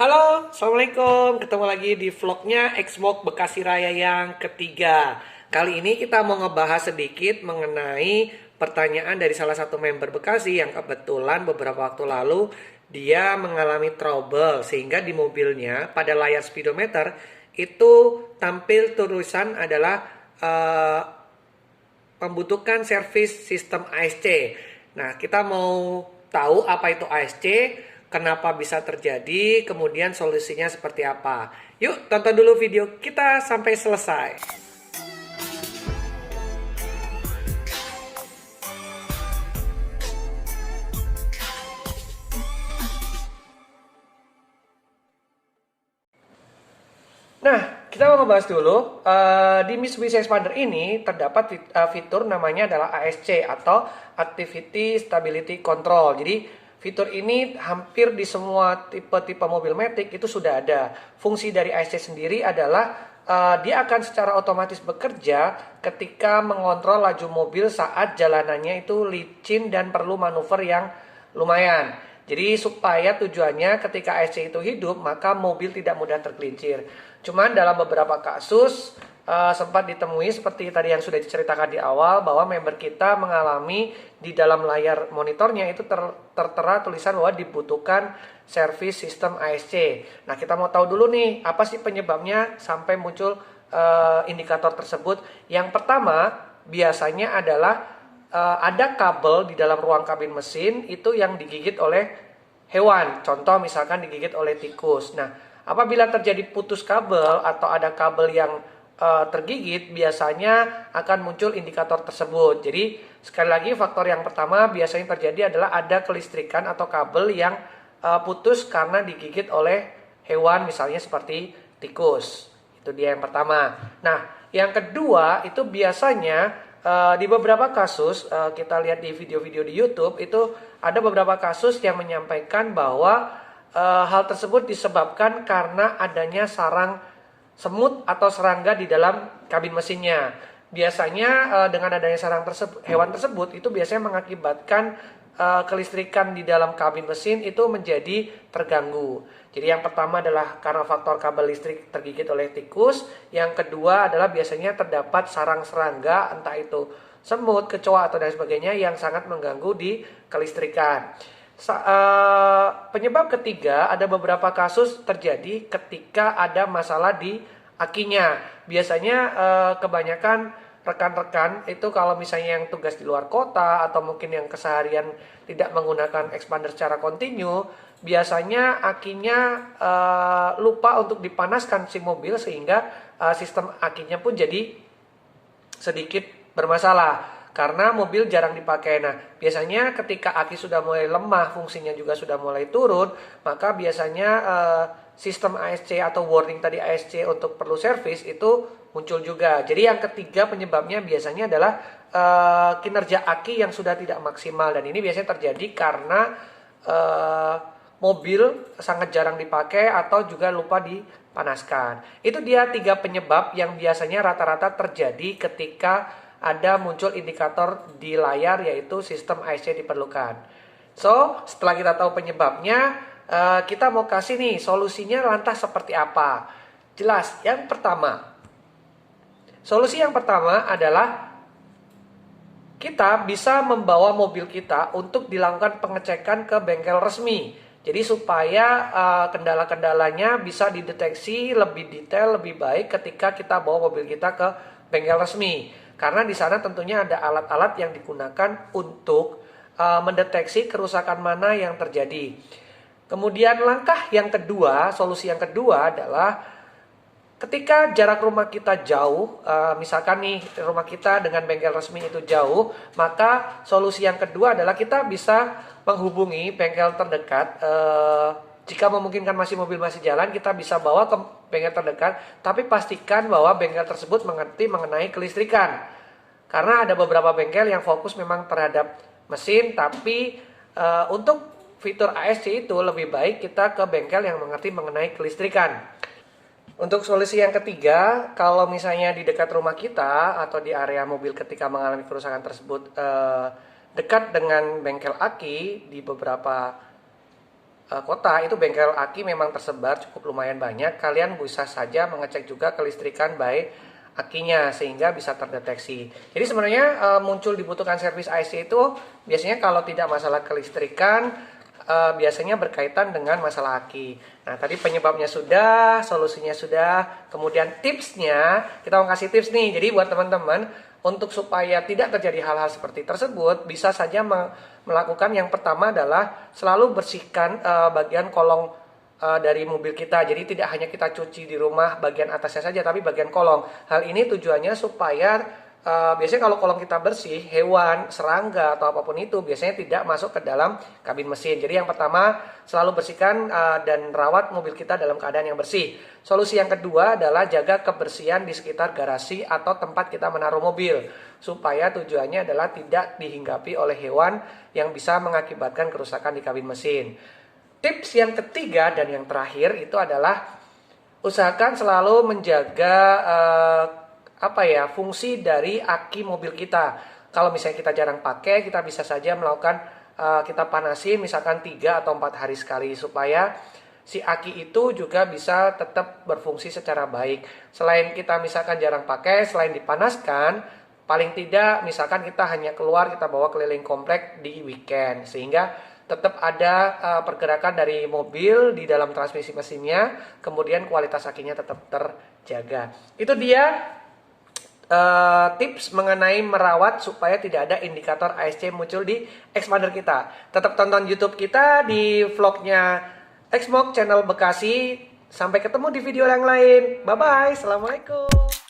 Halo, Assalamualaikum. Ketemu lagi di vlognya Xbox Bekasi Raya yang ketiga. Kali ini kita mau ngebahas sedikit mengenai pertanyaan dari salah satu member Bekasi yang kebetulan beberapa waktu lalu dia mengalami trouble sehingga di mobilnya pada layar speedometer itu tampil tulisan adalah membutuhkan servis sistem ASC. Nah, kita mau tahu apa itu ASC, kenapa bisa terjadi, kemudian solusinya seperti apa. Yuk, tonton dulu video kita sampai selesai. Nah, kita mau ngebahas dulu, di Mitsubishi Xpander ini terdapat fitur namanya adalah ASC atau Activity Stability Control. Jadi, fitur ini hampir di semua tipe-tipe mobil Matic itu sudah ada. Fungsi dari ASC sendiri adalah dia akan secara otomatis bekerja ketika mengontrol laju mobil saat jalanannya itu licin dan perlu manuver yang lumayan. Jadi supaya tujuannya ketika ASC itu hidup maka mobil tidak mudah tergelincir. Cuman dalam beberapa kasus sempat ditemui seperti tadi yang sudah diceritakan di awal bahwa member kita mengalami di dalam layar monitornya itu tertera tulisan bahwa dibutuhkan servis sistem ASC. Nah, kita mau tahu dulu nih apa sih penyebabnya sampai muncul indikator tersebut. Yang pertama biasanya adalah ada kabel di dalam ruang kabin mesin itu yang digigit oleh hewan. Contoh misalkan digigit oleh tikus. Nah, apabila terjadi putus kabel atau ada kabel yang tergigit, biasanya akan muncul indikator tersebut. Jadi, sekali lagi faktor yang pertama biasanya terjadi adalah ada kelistrikan atau kabel yang putus karena digigit oleh hewan misalnya seperti tikus. Itu dia yang pertama. Nah, yang kedua itu biasanya di beberapa kasus kita lihat di video-video di YouTube itu ada beberapa kasus yang menyampaikan bahwa hal tersebut disebabkan karena adanya sarang semut atau serangga di dalam kabin mesinnya. Biasanya dengan adanya sarang hewan tersebut itu biasanya mengakibatkan kelistrikan di dalam kabin mesin itu menjadi terganggu. Jadi yang pertama adalah karena faktor kabel listrik tergigit oleh tikus. Yang kedua adalah biasanya terdapat sarang serangga, entah itu semut, kecoa atau dan sebagainya yang sangat mengganggu di kelistrikan. Penyebab ketiga ada beberapa kasus terjadi ketika ada masalah di akinya. Biasanya kebanyakan rekan-rekan itu kalau misalnya yang tugas di luar kota atau mungkin yang keseharian tidak menggunakan expander secara kontinu, biasanya akinya lupa untuk dipanaskan si mobil sehingga sistem akinya pun jadi sedikit bermasalah karena mobil jarang dipakai. Nah, biasanya ketika aki sudah mulai lemah, fungsinya juga sudah mulai turun, maka biasanya sistem ASC atau warning tadi ASC untuk perlu servis itu muncul juga. Jadi yang ketiga penyebabnya biasanya adalah kinerja aki yang sudah tidak maksimal, dan ini biasanya terjadi karena mobil sangat jarang dipakai atau juga lupa dipanaskan. Itu dia 3 penyebab yang biasanya rata-rata terjadi ketika ada muncul indikator di layar yaitu sistem ASC diperlukan. So, setelah kita tahu penyebabnya, kita mau kasih nih solusinya lantas seperti apa. Jelas, yang pertama. Solusi yang pertama adalah kita bisa membawa mobil kita untuk dilakukan pengecekan ke bengkel resmi. Jadi supaya kendala-kendalanya bisa dideteksi lebih detail, lebih baik ketika kita bawa mobil kita ke bengkel resmi. Karena di sana tentunya ada alat-alat yang digunakan untuk mendeteksi kerusakan mana yang terjadi. Kemudian langkah yang kedua, solusi yang kedua adalah ketika jarak rumah kita jauh, misalkan nih rumah kita dengan bengkel resmi itu jauh, maka solusi yang kedua adalah kita bisa menghubungi bengkel terdekat. Jika memungkinkan mobil masih jalan, kita bisa bawa ke bengkel terdekat, tapi pastikan bahwa bengkel tersebut mengerti mengenai kelistrikan. Karena ada beberapa bengkel yang fokus memang terhadap mesin, tapi untuk fitur ASC itu lebih baik kita ke bengkel yang mengerti mengenai kelistrikan. Untuk solusi yang ketiga, kalau misalnya di dekat rumah kita atau di area mobil ketika mengalami kerusakan tersebut dekat dengan bengkel aki di beberapa kota itu bengkel aki memang tersebar cukup lumayan banyak. Kalian bisa saja mengecek juga kelistrikan by akinya sehingga bisa terdeteksi. Jadi sebenarnya muncul dibutuhkan servis IC itu biasanya kalau tidak masalah kelistrikan, biasanya berkaitan dengan masalah aki. Nah, tadi penyebabnya sudah, solusinya sudah, kemudian tipsnya, kita mau kasih tips nih. Jadi buat teman-teman, untuk supaya tidak terjadi hal-hal seperti tersebut, bisa saja melakukan yang pertama adalah selalu bersihkan bagian kolong dari mobil kita. Jadi tidak hanya kita cuci di rumah bagian atasnya saja, tapi bagian kolong. Hal ini tujuannya supaya biasanya kalau kolong kita bersih, hewan, serangga atau apapun itu biasanya tidak masuk ke dalam kabin mesin. Jadi yang pertama selalu bersihkan dan rawat mobil kita dalam keadaan yang bersih. Solusi yang kedua adalah jaga kebersihan di sekitar garasi atau tempat kita menaruh mobil, supaya tujuannya adalah tidak dihinggapi oleh hewan yang bisa mengakibatkan kerusakan di kabin mesin. Tips yang ketiga dan yang terakhir itu adalah usahakan selalu menjaga fungsi dari aki mobil kita. Kalau misalnya kita jarang pakai, kita bisa saja melakukan kita panasin misalkan 3 atau 4 hari sekali supaya si aki itu juga bisa tetap berfungsi secara baik. Selain kita misalkan jarang pakai, selain dipanaskan, paling tidak misalkan kita hanya keluar, kita bawa keliling komplek di weekend sehingga tetap ada pergerakan dari mobil di dalam transmisi mesinnya, kemudian kualitas akinya tetap terjaga. Itu dia tips mengenai merawat supaya tidak ada indikator ASC muncul di expander kita. Tetap tonton YouTube kita di vlognya Exmog channel Bekasi. Sampai ketemu di video yang lain. Bye bye. Assalamualaikum.